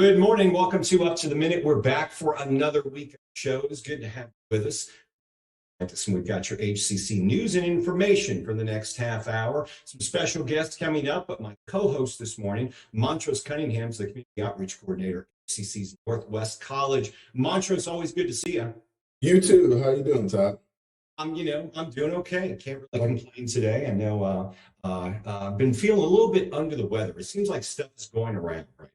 Good morning. Welcome to Up to the Minute. We're back for another week of shows. Good to have you with us. We've got your HCC news and information for the next half hour. Some special guests coming up, but my co-host this morning, Montrose Cunningham's the Community Outreach Coordinator at HCC's Northwest College. Montrose, always good to see you. You too. How you doing, Todd? I'm doing okay. I can't really complain today. I know I've been feeling a little bit under the weather. It seems like stuff is going around, right?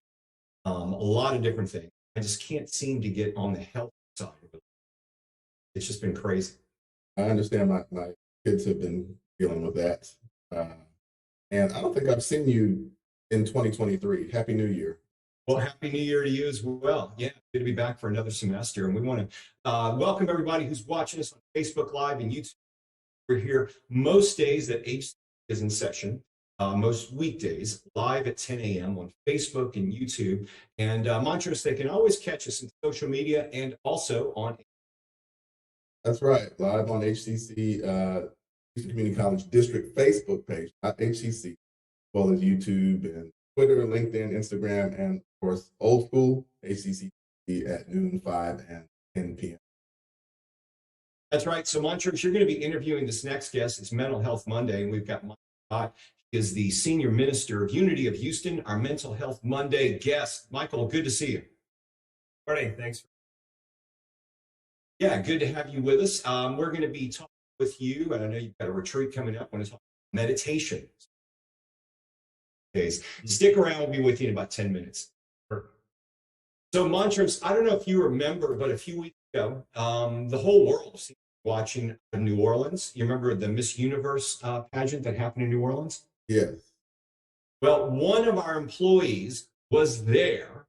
A lot of different things. I just can't seem to get on the health side of it. It's just been crazy. I understand my kids have been dealing with that. And I don't think I've seen you in 2023. Happy New Year. Well, Happy New Year to you as well. Yeah, good to be back for another semester. And we want to welcome everybody who's watching us on Facebook Live and YouTube. We're here most days that HCC is in session. Most weekdays, live at 10 a.m. on Facebook and YouTube. And Montrose, they can always catch us in social media and also on. That's right, live on HCC Houston Community College District Facebook page, not HCC, as well as YouTube and Twitter, LinkedIn, Instagram, and of course, old school HCCTV at noon, 5 and 10 p.m. That's right. So Montrose, you're going to be interviewing this next guest. It's Mental Health Monday, and we've got Gott. Is the Senior Minister of Unity of Houston, our Mental Health Monday guest. Michael, good to see you. Morning, thanks. Yeah, good to have you with us. We're going to be talking with you, and I know you've got a retreat coming up. I want to talk about meditation. Stick around, we'll be with you in about 10 minutes. So Montrose, I don't know if you remember, but a few weeks ago, the whole world was watching New Orleans. You remember the Miss Universe pageant that happened in New Orleans? Yes. Well, one of our employees was there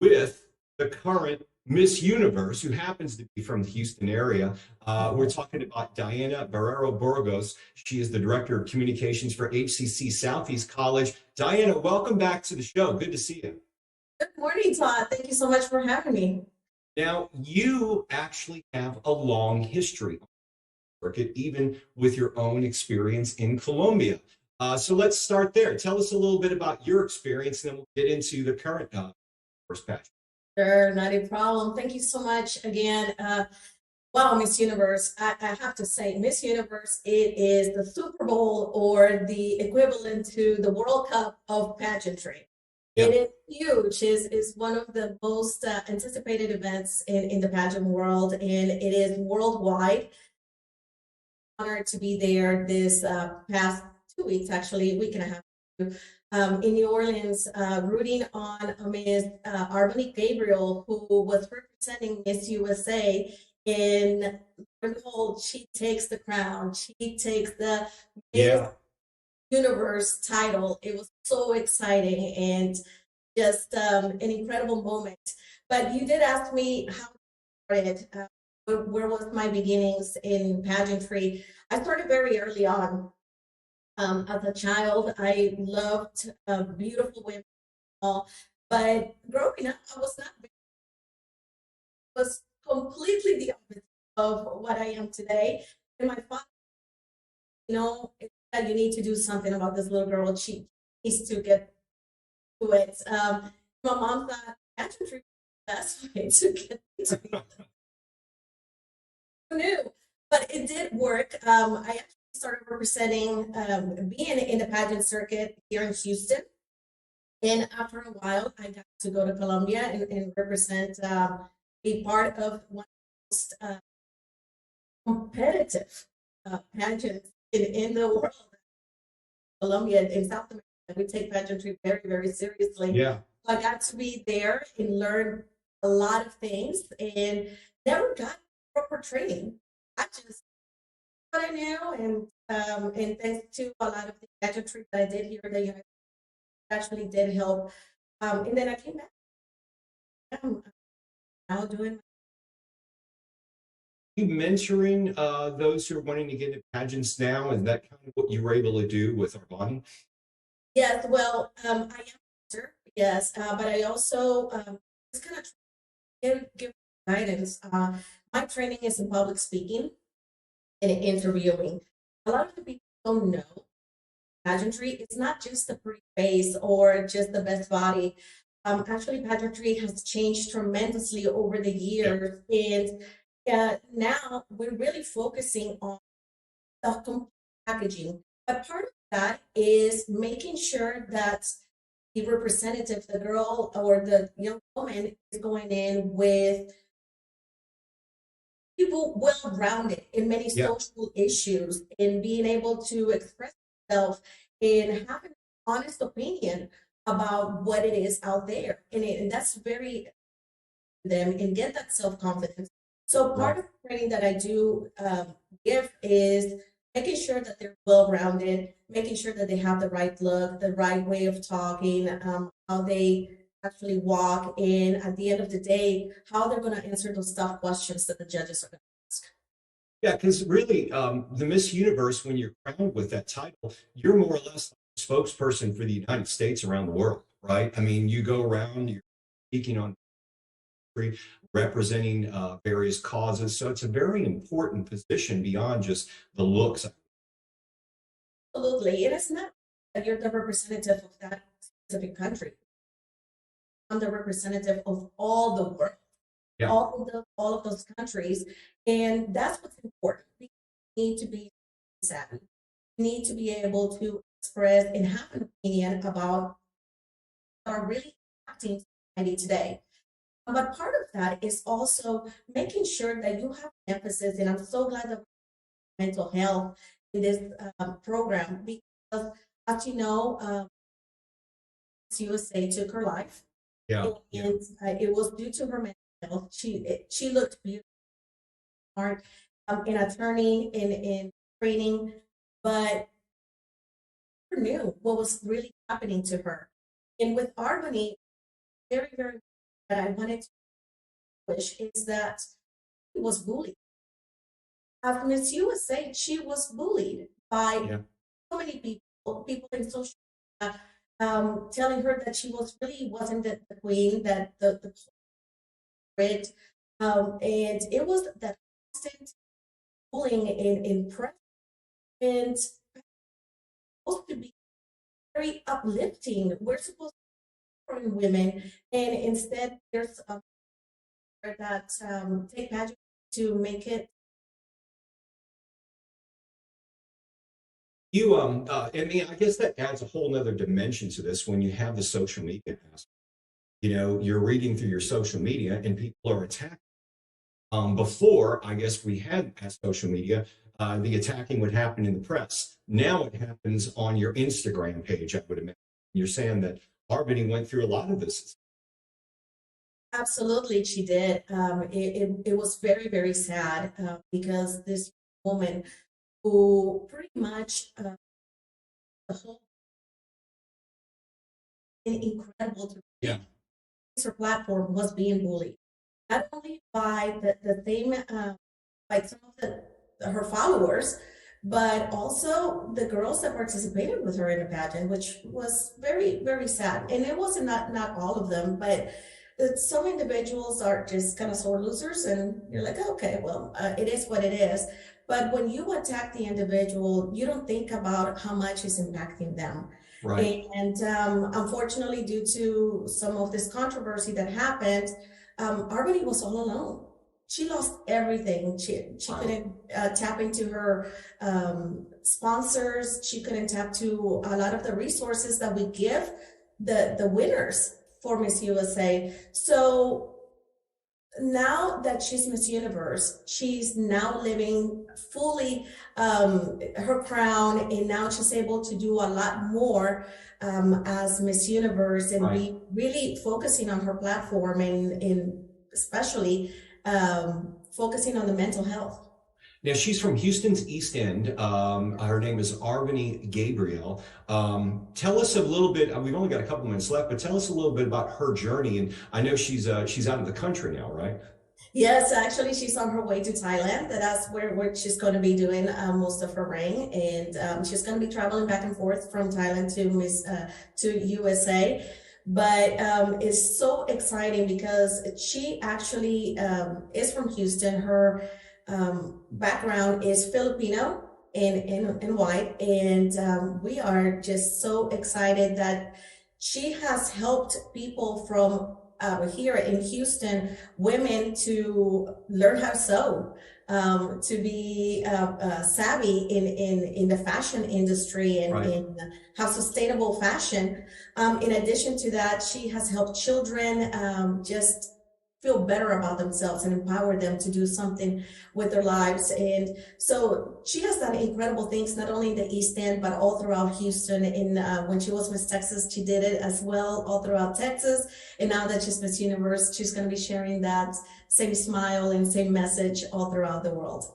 with the current Miss Universe, who happens to be from the Houston area. We're talking about Diana Barrero-Burgos. She is the Director of Communications for HCC Southeast College. Diana, welcome back to the show. Good to see you. Good morning, Todd. Thank you so much for having me. Now, you actually have a long history on the circuit, even with your own experience in Colombia. So let's start there. Tell us a little bit about your experience, and then we'll get into the current first pageant. Sure, not a problem. Thank you so much again. Wow, Miss Universe, I have to say, Miss Universe, it is the Super Bowl or the equivalent to the World Cup of pageantry. Yep. It is huge. It's one of the most anticipated events in the pageant world, and it is worldwide. I'm honored to be there this past 2 weeks, actually, a week and a half, in New Orleans, rooting on Miss R'Bonney Gabriel, who was representing Miss USA. And behold, she takes the crown. She takes the Miss Universe title. It was so exciting and just an incredible moment. But you did ask me how it started. Where was my beginnings in pageantry? I started very early on. As a child, I loved beautiful women, but growing up, I was completely the opposite of what I am today. And my father, that you need to do something about this little girl. She needs to get to it. My mom thought pageantry was the best way to get to me. Who knew? But it did work. I actually started representing, being in the pageant circuit here in Houston. And after a while, I got to go to Colombia and represent, be part of one of the most competitive pageants in the world. Colombia in South America, we take pageantry very, very seriously. Yeah. So I got to be there and learn a lot of things and never got proper training. I just what I knew, and thanks to a lot of the pageantry that I did here at the United States, actually did help. And then I came back. I'm now doing. You mentoring those who are wanting to get into pageants now? Is that kind of what you were able to do with R'Bonney? Yes, well, I am a mentor, yes, but I also just kind of give guidance. My training is in public speaking and interviewing. A lot of the people don't know pageantry. It's not just the pretty face or just the best body. Actually, pageantry has changed tremendously over the years, and now we're really focusing on the complete packaging. But part of that is making sure that the representative, the girl or the young woman, is going in with people well-rounded in many Yeah. social issues, in being able to express themselves and have an honest opinion about what it is out there. And that's very them and get that self-confidence. So part of the training that I do give is making sure that they're well-rounded, making sure that they have the right look, the right way of talking, how they actually walk, and at the end of the day, how they're going to answer those tough questions that the judges are going to ask. Yeah, because really, the Miss Universe, when you're crowned with that title, you're more or less like a spokesperson for the United States around the world, right? I mean, you go around, you're speaking on representing various causes. So it's a very important position beyond just the looks. Absolutely. And it's not that you're the representative of that specific country. I'm the representative of all the world, Yeah. all of those countries. And that's what's important. We need to be savvy. We need to be able to express and have an opinion about what are really impacting society today. But part of that is also making sure that you have emphasis, and I'm so glad that mental health in this program, because as you know, USA took her life. Yeah. And it was due to her mental health. She looked beautiful, smart, in attorney, in training, but never knew what was really happening to her. And with R'Bonney, very, very, that I wanted to push is that she was bullied. As Miss USA, she was bullied by so many people in social media, telling her that she wasn't the queen, that the grid, and it was that constant bullying in press, and supposed to be very uplifting. We're supposed to support women, and instead there's that take pageant to make it. I mean, I guess that adds a whole nother dimension to this when you have the social media aspect. You know, you're reading through your social media and people are attacking. Before, I guess we had social media, the attacking would happen in the press. Now it happens on your Instagram page, I would imagine. You're saying that R'Bonney went through a lot of this. Absolutely, she did. It was very, very sad because this woman who pretty much the whole incredible to her platform was being bullied, not only by the same by some of her followers, but also the girls that participated with her in the pageant, which was very, very sad. And it wasn't not all of them, but some individuals are just kind of sore losers, and you're like, okay, well, it is what it is. But when you attack the individual, you don't think about how much is impacting them. Right. And unfortunately, due to some of this controversy that happened, R'Bonney was all alone. She lost everything. She couldn't tap into her sponsors. She couldn't tap to a lot of the resources that we give the winners for Miss USA. So now that she's Miss Universe, she's now living fully her crown, and now she's able to do a lot more as Miss Universe, and be really focusing on her platform, and especially focusing on the mental health. Now, she's from Houston's East End. Her name is R'Bonney Gabriel. Tell us a little bit, we've only got a couple minutes left, but tell us a little bit about her journey. And I know she's out of the country now, right? Yes, actually, she's on her way to Thailand. That's where she's going to be doing most of her reign. And she's going to be traveling back and forth from Thailand to USA. But it's so exciting because she actually is from Houston. Her background is Filipino and white, and we are just so excited that she has helped people from here in Houston, women to learn how to sew, to be savvy in the fashion industry and Right. in how sustainable fashion. In addition to that, she has helped children just feel better about themselves and empower them to do something with their lives. And so she has done incredible things, not only in the East End, but all throughout Houston. When she was Miss Texas, she did it as well, all throughout Texas. And now that she's Miss Universe, she's going to be sharing that same smile and same message all throughout the world.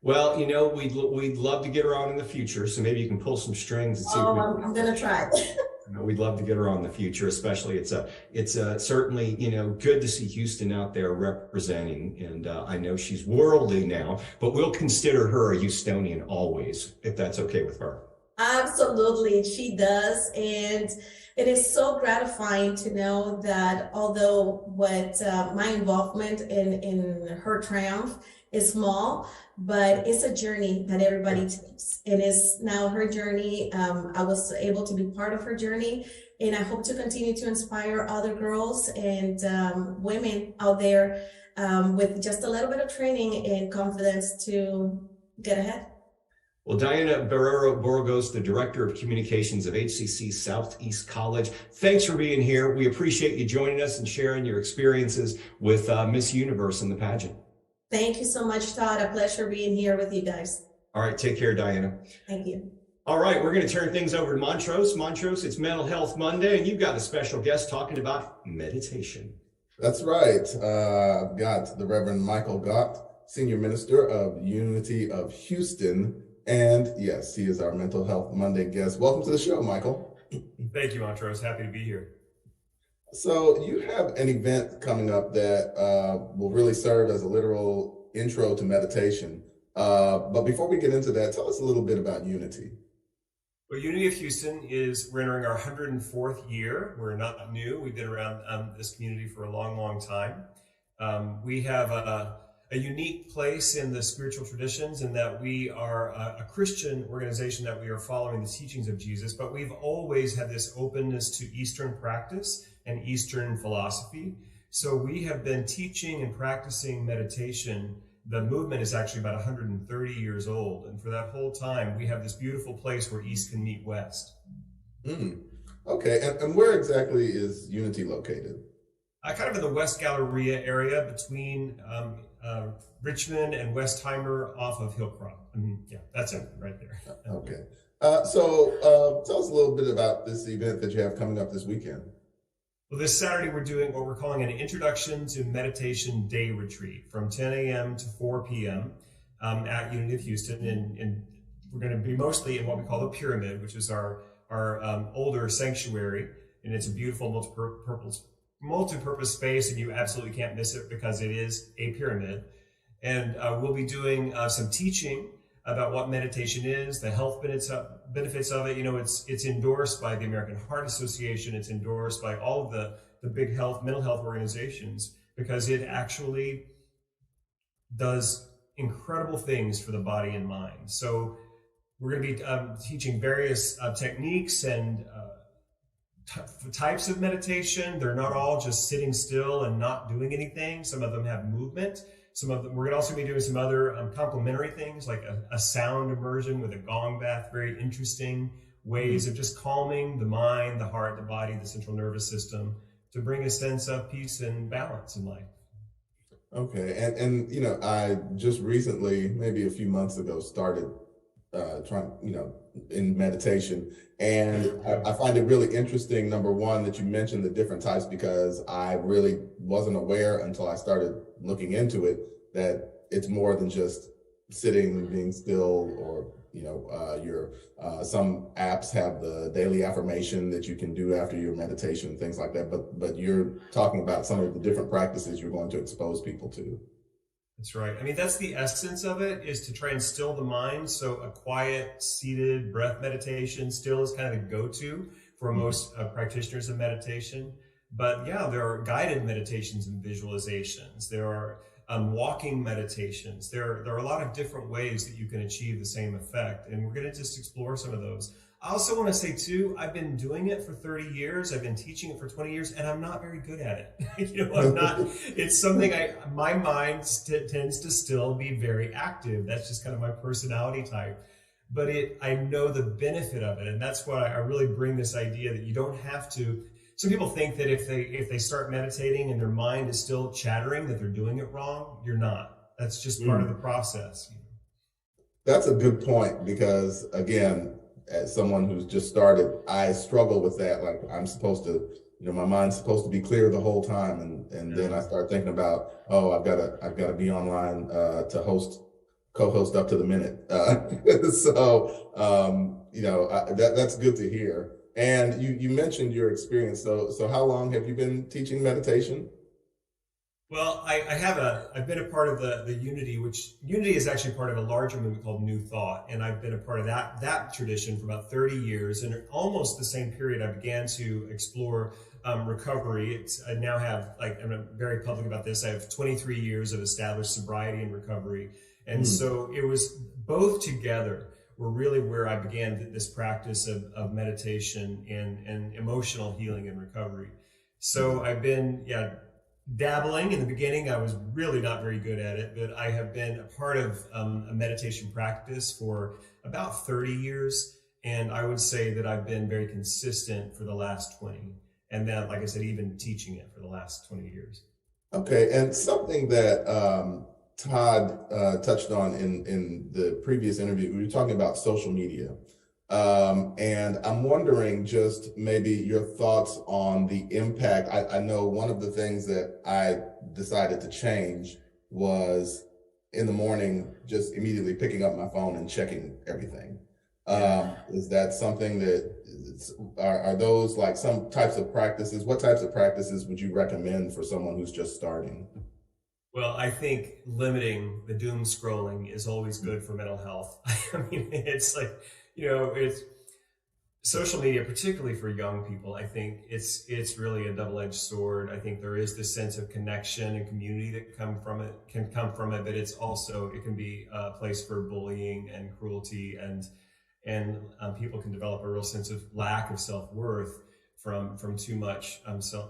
Well, you know, we'd love to get her on in the future, so maybe you can pull some strings and see. I'm going to try. You know, we'd love to get her on in the future, especially it's certainly, you know, good to see Houston out there representing. And I know she's worldly now, but we'll consider her a Houstonian always, if that's okay with her. Absolutely, she does. And it is so gratifying to know that although my involvement in her triumph is small, but it's a journey that everybody takes. And it's now her journey. I was able to be part of her journey, and I hope to continue to inspire other girls and women out there with just a little bit of training and confidence to get ahead. Well, Diana Barrero-Burgos, the Director of Communications of HCC Southeast College, thanks for being here. We appreciate you joining us and sharing your experiences with Miss Universe and the pageant. Thank you so much, Todd. A pleasure being here with you guys. All right, take care, Diana. Thank you. All right, we're going to turn things over to Montrose. Montrose, it's Mental Health Monday, and you've got a special guest talking about meditation. That's right. I've got the Reverend Michael Gott, Senior Minister of Unity of Houston. And yes, he is our Mental Health Monday guest. Welcome to the show, Michael. Thank you, Montrose. Happy to be here. So you have an event coming up that will really serve as a literal intro to meditation. But before we get into that, tell us a little bit about Unity. Well, Unity of Houston we're entering our 104th year. We're not new. We've been around this community for a long, long time. We have a unique place in the spiritual traditions in that we are a Christian organization, that we are following the teachings of Jesus, but we've always had this openness to Eastern practice and Eastern philosophy. So we have been teaching and practicing meditation. The movement is actually about 130 years old. And for that whole time, we have this beautiful place where East can meet West. Okay, and where exactly is Unity located? Kind of in the West Galleria area between Richmond and Westheimer off of Hillcrop. Yeah, that's it right there. Okay. So tell us a little bit about this event that you have coming up this weekend. Well, this Saturday, we're doing what we're calling an Introduction to Meditation Day Retreat from 10 a.m. to 4 p.m. At Unity of Houston. And we're going to be mostly in what we call the Pyramid, which is our older sanctuary. And it's a beautiful multi-purpose space, and you absolutely can't miss it because it is a pyramid. And we'll be doing some teaching about what meditation is, the health benefits of it. You know, it's endorsed by the American Heart Association. It's endorsed by all of the big mental health organizations, because it actually does incredible things for the body and mind. So we're going to be teaching various techniques and types of meditation. They're not all just sitting still and not doing anything. Some of them have movement. Some of them, we're going to also be doing some other complementary things, like a sound immersion with a gong bath, very interesting ways of just calming the mind, the heart, the body, the central nervous system, to bring a sense of peace and balance in life. Okay, and you know, I just recently, maybe a few months ago, started in meditation. And I find it really interesting, number one, that you mentioned the different types, because I really wasn't aware until I started looking into it that it's more than just sitting and being still, or some apps have the daily affirmation that you can do after your meditation, things like that. But you're talking about some of the different practices you're going to expose people to. That's right. I mean, that's the essence of it, is to try and still the mind. So a quiet, seated breath meditation still is kind of the go-to for most practitioners of meditation. But yeah, there are guided meditations and visualizations. There are walking meditations. There are a lot of different ways that you can achieve the same effect. And we're going to just explore some of those. I also want to say too, I've been doing it for 30 years. I've been teaching it for 20 years, and I'm not very good at it. I'm not. It's something my mind tends to still be very active. That's just kind of my personality type. But I know the benefit of it, and that's why I really bring this idea that you don't have to. Some people think that if they start meditating and their mind is still chattering, that they're doing it wrong. You're not. That's just part of the process. That's a good point, because again, as someone who's just started, I struggle with that. Like, I'm supposed to, my mind's supposed to be clear the whole time, and then I start thinking about, I've got to be online to co-host up to the minute. That's good to hear. And you mentioned your experience. So how long have you been teaching meditation? Well, I've been a part of the Unity, which Unity is actually part of a larger movement called New Thought. And I've been a part of that tradition for about 30 years. And almost the same period, I began to explore recovery. I now have, I'm very public about this, I have 23 years of established sobriety and recovery. And so it was both together were really where I began this practice of meditation and emotional healing and recovery. So I've been, dabbling. In the beginning, I was really not very good at it, but I have been a part of a meditation practice for about 30 years. And I would say that I've been very consistent for the last 20. And then, like I said, even teaching it for the last 20 years. Okay. And something that Todd touched on in the previous interview, we were talking about social media. And I'm wondering just maybe your thoughts on the impact. I know one of the things that I decided to change was in the morning, just immediately picking up my phone and checking everything. Is that something that are those like some types of practices? What types of practices would you recommend for someone who's just starting? Well, I think limiting the doom scrolling is always good for mental health. I mean, it's like, it's social media, particularly for young people. I think it's really a double-edged sword. I think there is this sense of connection and community that can come from it, but it can be a place for bullying and cruelty, and people can develop a real sense of lack of self-worth from too much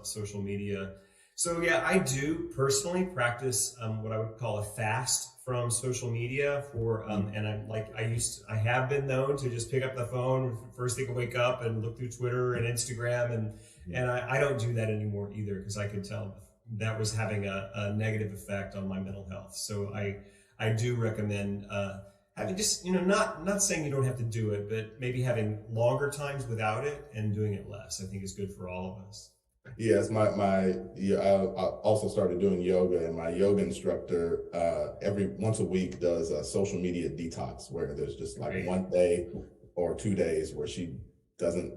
social media. So I do personally practice what I would call a fast from social media and I have been known to just pick up the phone first thing I wake up and look through Twitter and Instagram, and I don't do that anymore either, because I could tell that was having a negative effect on my mental health. So I do recommend having just, not saying you don't have to do it, but maybe having longer times without it and doing it less, I think is good for all of us. Yes, I also started doing yoga, and my yoga instructor once a week does a social media detox, where there's just like one day or 2 days where she doesn't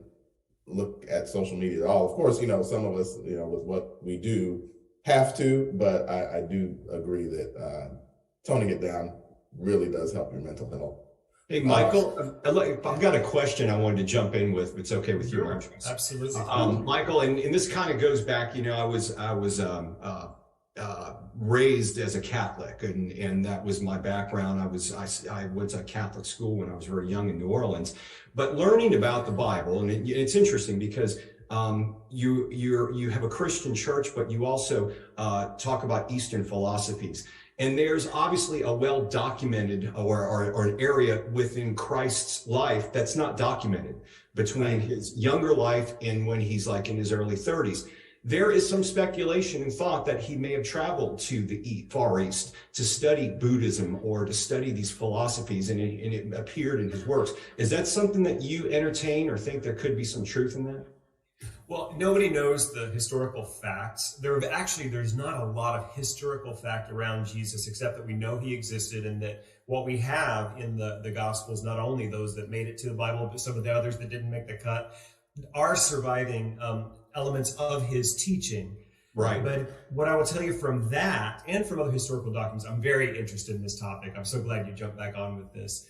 look at social media at all. Of course, some of us, with what we do, have to, but I do agree that toning it down really does help your mental health. Hey, Michael, I've got a question I wanted to jump in with, if it's okay with you, Mark. Absolutely. Michael, and this kind of goes back, I was raised as a Catholic, and that was my background. I went to Catholic school when I was very young in New Orleans, but learning about the Bible, and it's interesting because you have a Christian church, but you also talk about Eastern philosophies. And there's obviously a well-documented or an area within Christ's life that's not documented between his younger life and when he's like in his early 30s. There is some speculation and thought that he may have traveled to the Far East to study Buddhism or to study these philosophies, and it appeared in his works. Is that something that you entertain or think there could be some truth in that? Well, nobody knows the historical facts. There's not a lot of historical fact around Jesus, except that we know he existed, and that what we have in the Gospels, not only those that made it to the Bible, but some of the others that didn't make the cut, are surviving elements of his teaching. Right. But what I will tell you from that and from other historical documents, I'm very interested in this topic. I'm so glad you jumped back on with this.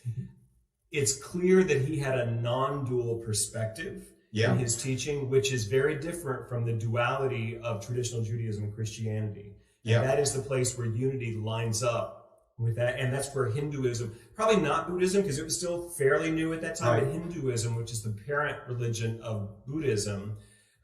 It's clear that he had a non-dual perspective in his teaching, which is very different from the duality of traditional Judaism and Christianity. And that is the place where unity lines up with that. And that's where Hinduism, probably not Buddhism, because it was still fairly new at that time, Right. but Hinduism, which is the parent religion of Buddhism,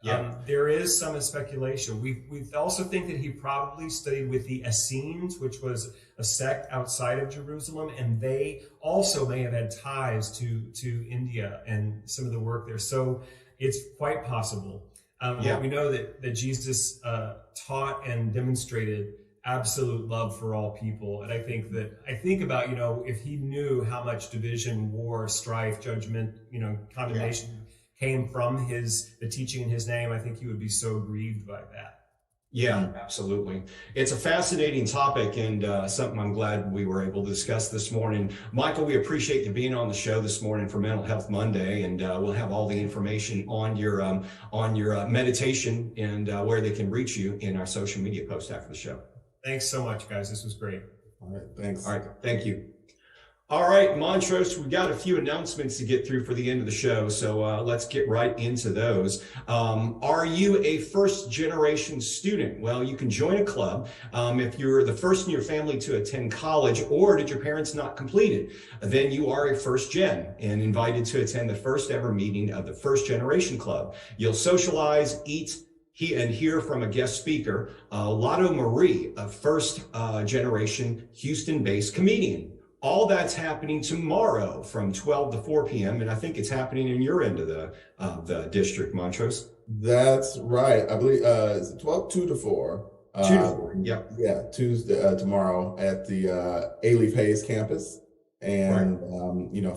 Yeah. there is some speculation. We also think that he probably studied with the Essenes, which was a sect outside of Jerusalem, and they also may have had ties to India and some of the work there. So it's quite possible. We know that Jesus taught and demonstrated absolute love for all people. And I think about, if he knew how much division, war, strife, judgment, condemnation came from the teaching in his name, I think he would be so grieved by that. Yeah, absolutely. It's a fascinating topic and something I'm glad we were able to discuss this morning. Michael, we appreciate you being on the show this morning for Mental Health Monday, and we'll have all the information on your meditation and where they can reach you in our social media post after the show. Thanks so much, guys. This was great. All right, thanks. All right, thank you. All right, Montrose, we've got a few announcements to get through for the end of the show, so let's get right into those. Are you a first-generation student? Well, you can join a club if you're the first in your family to attend college, or did your parents not complete it? Then you are a first-gen and invited to attend the first ever meeting of the First Generation Club. You'll socialize, eat, and hear from a guest speaker, Lotto Marie, a first-generation Houston-based comedian. All that's happening tomorrow from 12 to 4 p.m. And I think it's happening in your end of the district, Montrose. That's right. I believe it's 2 to 4. 2 to 4, yeah. Yeah, Tuesday, tomorrow at the A-Leaf Hayes campus. And,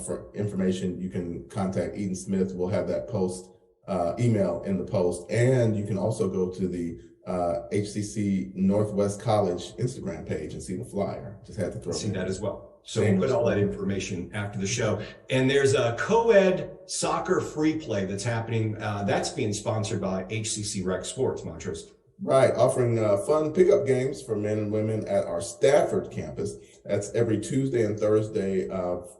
for information, you can contact Eden Smith. We'll have that post, email in the post. And you can also go to the HCC Northwest College Instagram page and see the flyer. Just had to throw See it in. that as well. So we'll put all that information after the show. And there's a Coed soccer free play that's happening. That's being sponsored by HCC Rec Sports, Montrose. Right, offering fun pickup games for men and women at our Stafford campus. That's every Tuesday and Thursday,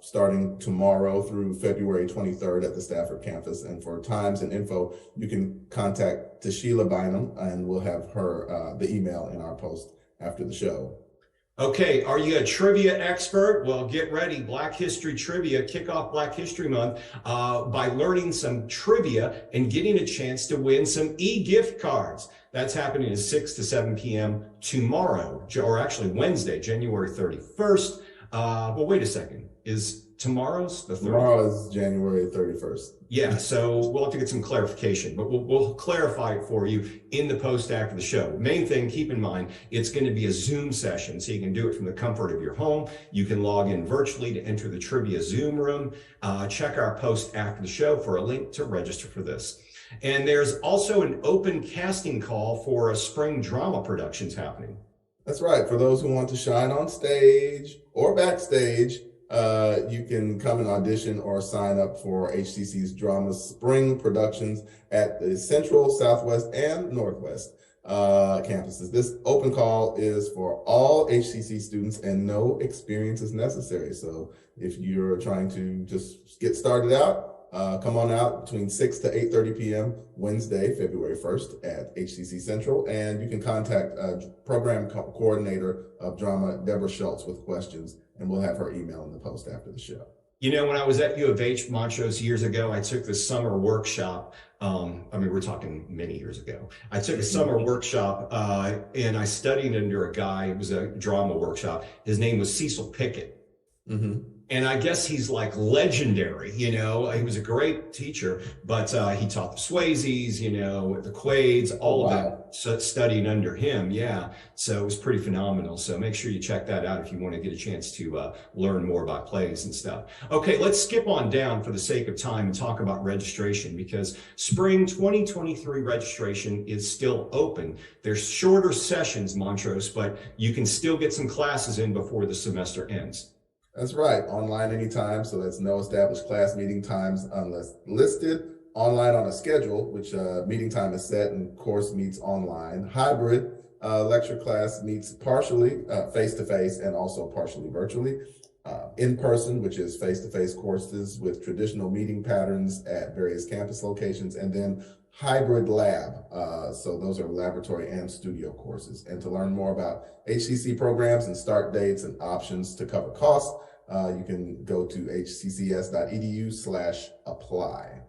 starting tomorrow through February 23rd at the Stafford campus. And for times and info, you can contact Tashila Bynum, and we'll have her the email in our post after the show. Okay, are you a trivia expert? Well, get ready. Black History Trivia, kick off Black History Month by learning some trivia and getting a chance to win some e-gift cards. That's happening at 6 to 7 p.m. tomorrow, or actually Wednesday, January 31st. Well, wait a second. Is tomorrow's the 31st? Tomorrow is January 31st. Yeah, so we'll have to get some clarification, but we'll clarify it for you in the post after the show. Main thing, keep in mind, it's going to be a Zoom session, so you can do it from the comfort of your home. You can log in virtually to enter the trivia Zoom room. Check our post after the show for a link to register for this. And there's also an open casting call for a spring drama productions happening. That's right. For those who want to shine on stage or backstage, you can come and audition or sign up for HCC's drama spring productions at the Central, Southwest, and Northwest campuses. This open call is for all HCC students and no experience is necessary. So if you're trying to just get started out, come on out between 6 to 8:30 p.m. Wednesday, February 1st at HCC Central. And you can contact program coordinator of drama, Deborah Schultz, with questions, and we'll have her email in the post after the show. You know, when I was at U of H, Montrose, years ago, I took this summer workshop. We're talking many years ago. I took a summer workshop and I studied under a guy. It was a drama workshop. His name was Cecil Pickett. Mm-hmm. And I guess he's like legendary, he was a great teacher, but he taught the Swayzes, the Coeds, all of that, so studying under him. Yeah. So it was pretty phenomenal. So make sure you check that out if you want to get a chance to learn more about plays and stuff. Okay, let's skip on down for the sake of time and talk about registration, because spring 2023 registration is still open. There's shorter sessions, Montrose, but you can still get some classes in before the semester ends. That's right. Online anytime. So that's no established class meeting times unless listed. Online on a schedule, which meeting time is set and course meets online. Hybrid lecture class meets partially face-to-face and also partially virtually. in person, which is face-to-face courses with traditional meeting patterns at various campus locations, and then hybrid lab. So those are laboratory and studio courses. And to learn more about HCC programs and start dates and options to cover costs, you can go to hccs.edu/apply.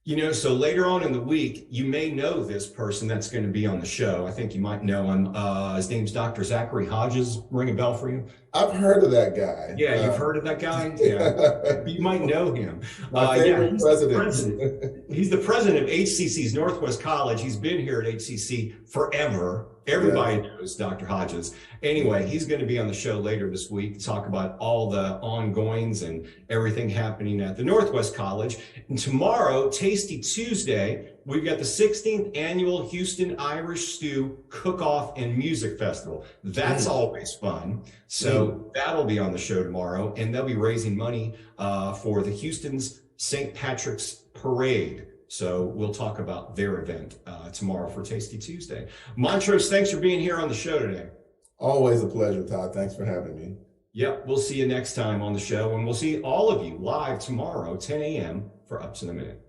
You know, so later on in the week, you may know this person that's going to be on the show. I think you might know him. His name's Dr. Zachary Hodges. Ring a bell for you? I've heard of that guy. Yeah, you've heard of that guy? Yeah. You might know him. My favorite he's president. He's the president of HCC's Northwest College. He's been here at HCC forever. Everybody knows Dr. Hodges. Anyway, he's going to be on the show later this week to talk about all the ongoings and everything happening at the Northwest College. And tomorrow, Tasty Tuesday, we've got the 16th annual Houston Irish Stew Cook-Off and Music Festival. That's always fun. So that'll be on the show tomorrow, and they'll be raising money for the Houston's St. Patrick's Parade. So we'll talk about their event tomorrow for Tasty Tuesday. Montrose, thanks for being here on the show today. Always a pleasure, Todd. Thanks for having me. Yep, we'll see you next time on the show, and we'll see all of you live tomorrow, 10 a.m. for Ups in a Minute.